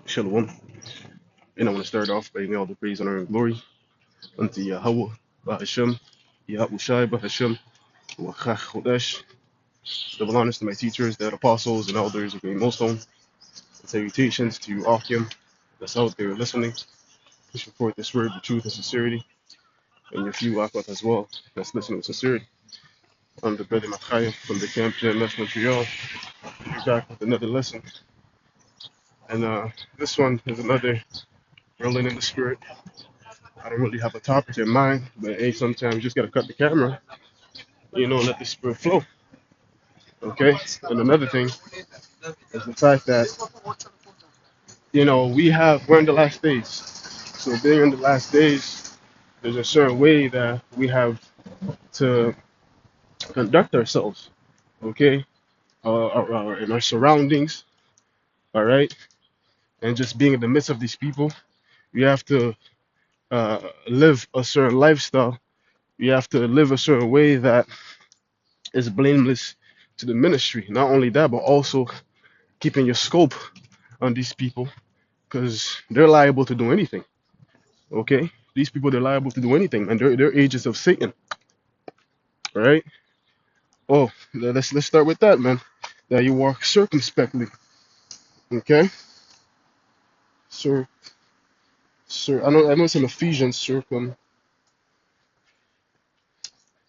Shalom. And I want to start off by giving all the praise, honor, and glory unto Yahweh, Bahashem, Yahushai, Bahashem, Wachach Chodesh. Double honors to my teachers, the apostles, and elders of Great Millstone. And salutations to Akim that's out there listening, pushing forth this word, the truth and sincerity, and your few Akot as well that's listening with sincerity. I'm the brother Machaya from the camp JMF Montreal. We're back with another lesson. And this one is another rolling in the spirit. I don't really have a topic in mind, but hey, sometimes you just gotta cut the camera, let the spirit flow. Okay? And another thing is the fact that, we're in the last days. So being in the last days, there's a certain way that we have to conduct ourselves, okay? In our surroundings, all right? And just being in the midst of these people, you have to live a certain lifestyle. You have to live a certain way that is blameless to the ministry. Not only that, but also keeping your scope on these people because they're liable to do anything. Okay, these people they're liable to do anything, and they're agents of Satan. All right. Oh, let's start with that, man. That you walk circumspectly. Okay, sir, sir. I know it's in Ephesians.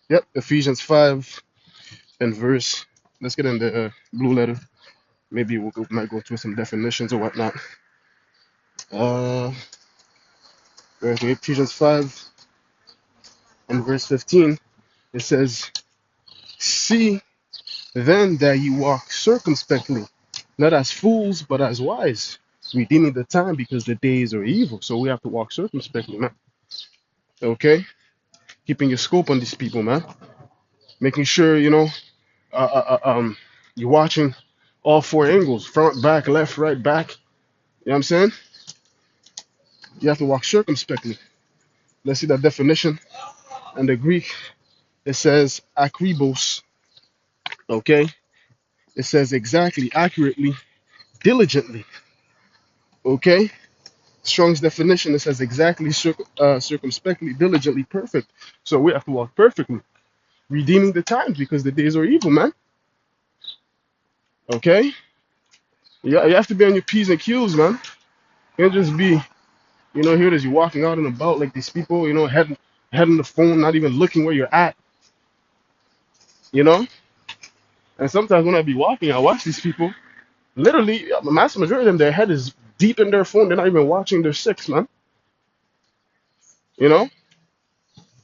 Yep, Ephesians 5 and verse. Let's get in the blue letter. Maybe might go through some definitions or whatnot. Uh, Ephesians 5 and verse 15. It says, "See then that you walk circumspectly, not as fools, but as wise, redeeming the time because the days are evil." So we have to walk circumspectly, man. Okay? Keeping your scope on these people, man. Making sure, you're watching all four angles, front, back, left, right, back. You know what I'm saying? You have to walk circumspectly. Let's see that definition. In the Greek, it says akribos. Okay? It says exactly, accurately, diligently. Okay? Strong's definition, it says exactly, circumspectly, diligently, perfect. So we have to walk perfectly, redeeming the times because the days are evil, man. Okay? You have to be on your P's and Q's, man. You can't just be, here it is, you're walking out and about like these people, head on the phone, not even looking where you're at, you know? And sometimes when I be walking, I watch these people, literally, the massive majority of them, their head is deep in their phone. They're not even watching their six, man. You know? And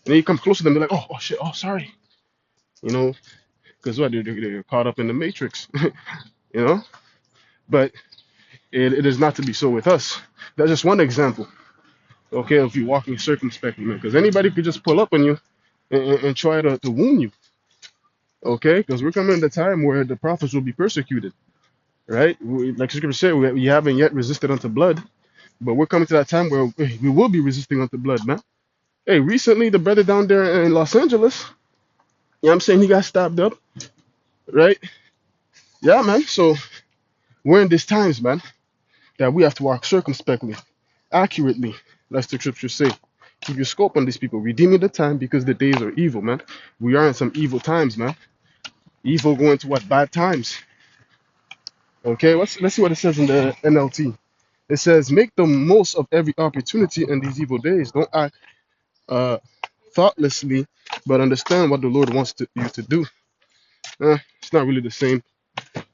then you come close to them, they're like, oh shit, oh, sorry. You know? Because what? They're caught up in the matrix, you know? But it is not to be so with us. That's just one example, okay, of you walking circumspectly, man. Because anybody could just pull up on you and try to wound you, okay? Because we're coming at a time where the prophets will be persecuted, right? Like Scripture said, we haven't yet resisted unto blood, but we're coming to that time where we will be resisting unto blood, man. Hey, recently the brother down there in Los Angeles, you know what I'm saying, he got stabbed up, right? Yeah, man. So we're in these times, man, that we have to walk circumspectly, accurately, like the scriptures say. Keep your scope on these people, redeeming the time because the days are evil, man. We are in some evil times, man. Evil going to what? Bad times. Okay, let's see what it says in the NLT. It says, make the most of every opportunity in these evil days. Don't act thoughtlessly, but understand what the Lord wants you to do. It's not really the same.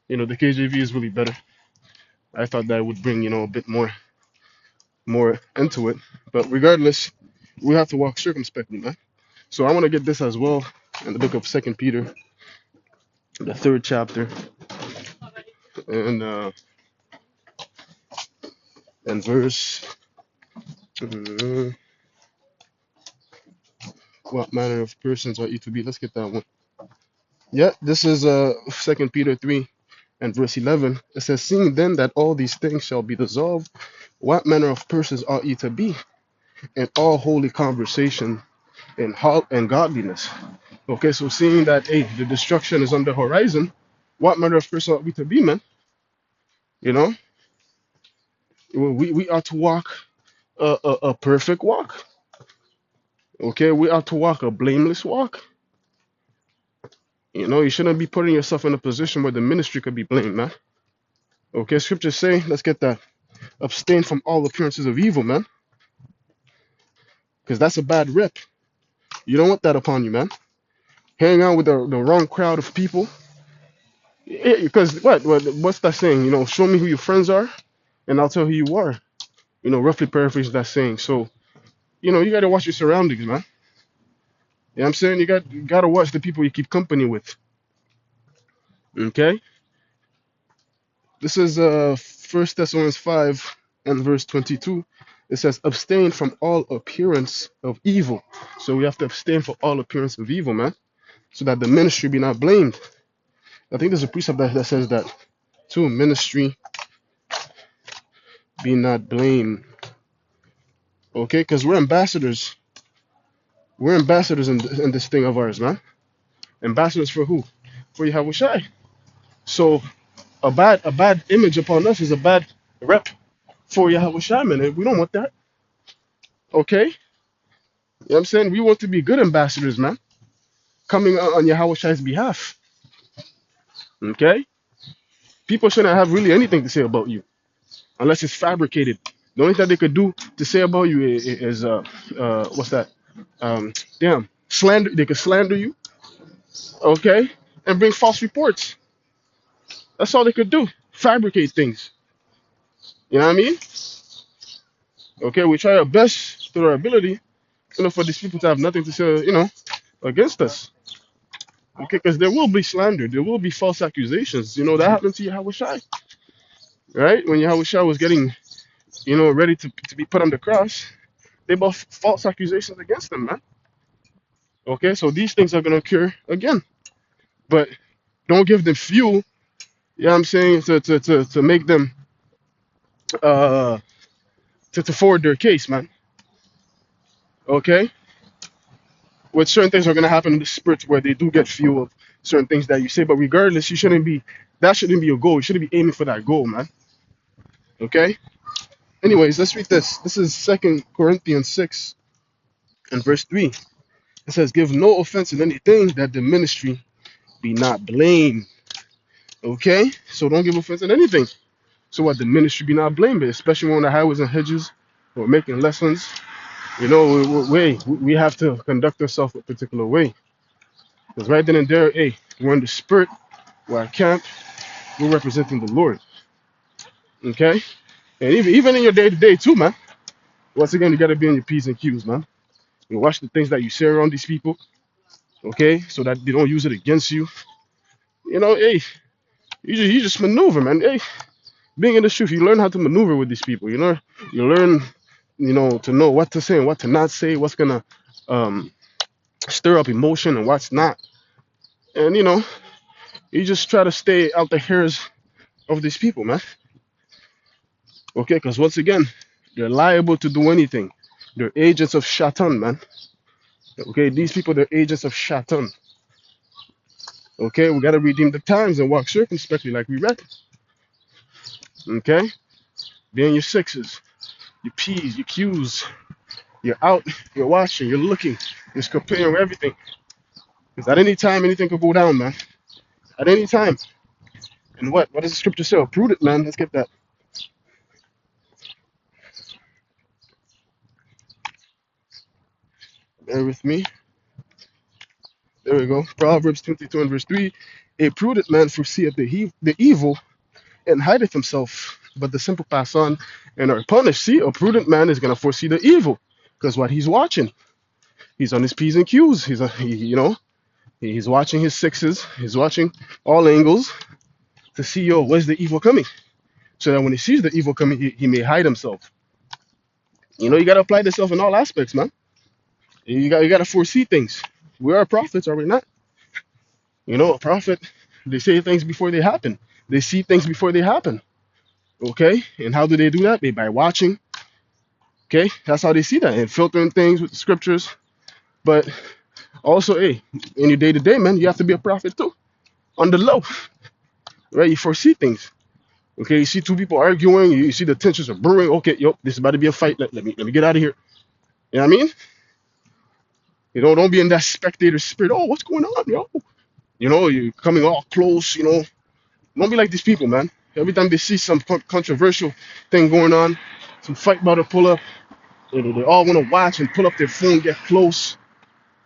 The KJV is really better. I thought that would bring, a bit more into it. But regardless, we have to walk circumspectly, man. So I want to get this as well in the book of Second Peter, the third chapter, and verse. What manner of persons ought you to be? Let's get that one. Yeah, this is Second Peter 3 and verse 11. It says, "Seeing then that all these things shall be dissolved, what manner of persons ought ye to be in all holy conversation and godliness?" Okay, so seeing that, hey, the destruction is on the horizon, what manner of person ought we to be, man? You know, We ought to walk a perfect walk. Okay, we ought to walk a blameless walk. You shouldn't be putting yourself in a position where the ministry could be blamed, man. Okay, scriptures say, let's get that. Abstain from all appearances of evil, man, because that's a bad rep. You don't want that upon you, man. Hang out with the wrong crowd of people. Because what's that saying? Show me who your friends are, and I'll tell who you are. Roughly paraphrase that saying. So, you got to watch your surroundings, man. You know what I'm saying? You got to watch the people you keep company with. Okay? This is 1 Thessalonians 5 and verse 22. It says, abstain from all appearance of evil. So we have to abstain from all appearance of evil, man, so that the ministry be not blamed. I think there's a precept that says that too. Ministry be not blamed. Okay? Because we're ambassadors. We're ambassadors in this thing of ours, man. Ambassadors for who? For Yahushai. So a bad image upon us is a bad rep for Yahushua, man. And we don't want that. Okay? You know what I'm saying? We want to be good ambassadors, man. Coming on Yahushua's behalf. Okay? People shouldn't have really anything to say about you unless it's fabricated. The only thing they could do to say about you is what's that? Slander. They could slander you, okay, and bring false reports. That's all they could do. Fabricate things. You know what I mean? Okay, we try our best through our ability, for these people to have nothing to say, against us. Okay, because there will be slander, there will be false accusations. That happened to Yahushua, right? When Yahushua was getting, ready to be put on the cross, they brought false accusations against him, man. Okay, so these things are gonna occur again, but don't give them fuel. You know what I'm saying? To make them uh to forward their case, man. Okay, with certain things are gonna happen in the spirit where they do get fuel of certain things that you say, but regardless, that shouldn't be your goal. You shouldn't be aiming for that goal, man. Okay. Anyways, let's read this. This is 2 Corinthians 6 and verse 3. It says, give no offense in anything, that the ministry be not blamed. Okay? So don't give offense in anything. So what, the ministry be not blamed, especially when on the highways and hedges or making lessons. We have to conduct ourselves a particular way. Because right then and there, hey, we're in the spirit, we're at camp, we're representing the Lord. Okay? And even in your day-to-day too, man. Once again, you got to be on your P's and Q's, man. You watch the things that you say around these people, okay, so that they don't use it against you. Hey, you just maneuver, man. Hey, being in the truth, you learn how to maneuver with these people. You learn, to know what to say and what to not say, what's gonna um, stir up emotion and what's not. And you just try to stay out the hairs of these people, man. Okay, because once again, they're liable to do anything. They're agents of Shaitan, man. Okay, these people, they're agents of Shaitan. Okay, we got to redeem the times and walk circumspectly like we read. Okay, be in your sixes, your P's, your Q's. You're out, you're watching, you're looking, you're comparing everything. Because at any time, anything could go down, man. At any time. And what does the scripture say? Prove it, man. Let's get that. Bear with me. There we go. Proverbs 22 and verse 3. A prudent man foreseeth the evil and hideth himself, but the simple pass on and are punished. See, a prudent man is going to foresee the evil because what he's watching, he's on his P's and Q's. He's watching his sixes. He's watching all angles to see, where's the evil coming? So that when he sees the evil coming, he may hide himself. You got to apply this stuff in all aspects, man. You got to foresee things. We are prophets, are we not? A prophet, they say things before they happen. They see things before they happen. Okay? And how do they do that? By watching. Okay? That's how they see that. And filtering things with the scriptures. But also, hey, in your day-to-day, man, you have to be a prophet too. On the low. Right? You foresee things. Okay, you see two people arguing, you see the tensions are brewing. Okay, yo, this is about to be a fight. Let me get out of here. You know what I mean? You know, don't be in that spectator spirit. Oh, what's going on, yo? You know, you're coming all close. You know, don't be like these people, man. Every time they see some controversial thing going on, some fight about to pull up, they all want to watch and pull up their phone, get close,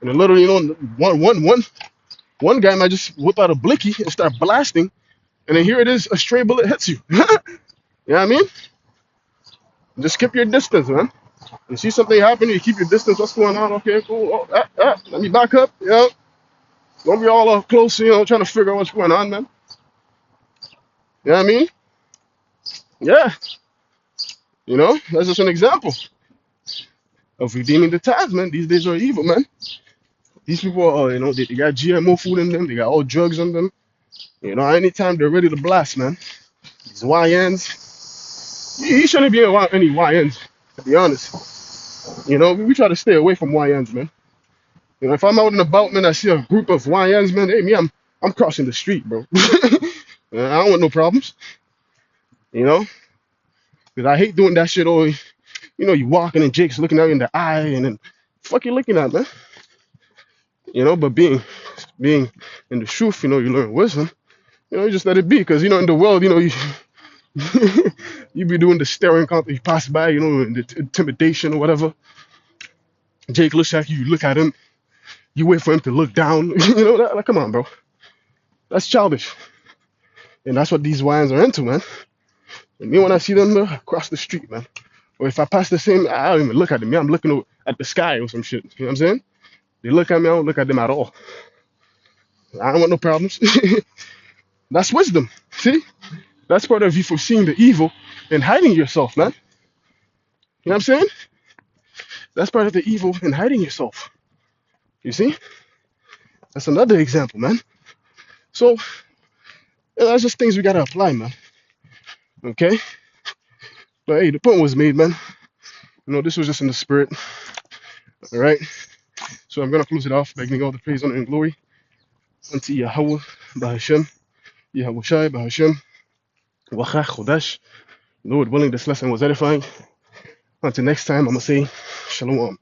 and then literally, you know, one guy might just whip out a blicky and start blasting, and then here it is, a stray bullet hits you. You know what I mean? Just keep your distance, man. You see something happen, you keep your distance. What's going on? Okay, cool. Oh, let me back up. You know, don't be all close, you know, trying to figure out what's going on, man. You know what I mean? Yeah. You know, that's just an example of redeeming the times, man. These days are evil, man. These people are, you know, they got GMO food in them. They got all drugs in them. You know, anytime they're ready to blast, man. These YNs. You shouldn't be around any YNs, to be honest. You know, we try to stay away from YNs, man. You know, if I'm out and about, man, I see a group of YNs, man. Hey, me, I'm crossing the street, bro. I don't want no problems. You know, because I hate doing that shit. Or you know, you walking and Jake's looking at you in the eye, and then fuck you looking at, man. You know, but being in the truth, you know, you learn wisdom. You know, you just let it be, because you know, in the world, you know, you you be doing the staring contest, you pass by, you know, the intimidation or whatever. Jake looks at you, you look at him, you wait for him to look down. You know, like, come on, bro, that's childish, and that's what these wines are into, man. And me, when I see them across the street, man, or if I pass the same, I don't even look at them. Yeah, I'm looking at the sky or some shit. You know what I'm saying? They look at me, I don't look at them at all. I don't want no problems. That's wisdom. See, that's part of you foreseeing the evil and hiding yourself, man. You know what I'm saying? That's part of the evil and hiding yourself. You see? That's another example, man. So that's just things we gotta apply, man. Okay? But hey, the point was made, man. You know, this was just in the spirit. All right? So I'm gonna close it off by giving all the praise, honor, and glory unto Yahweh, Bahashem, Yahweh Shai, Bahashem, Wachach, Chodash. Lord willing, this lesson was edifying. Until next time, I'm gonna say Shalom.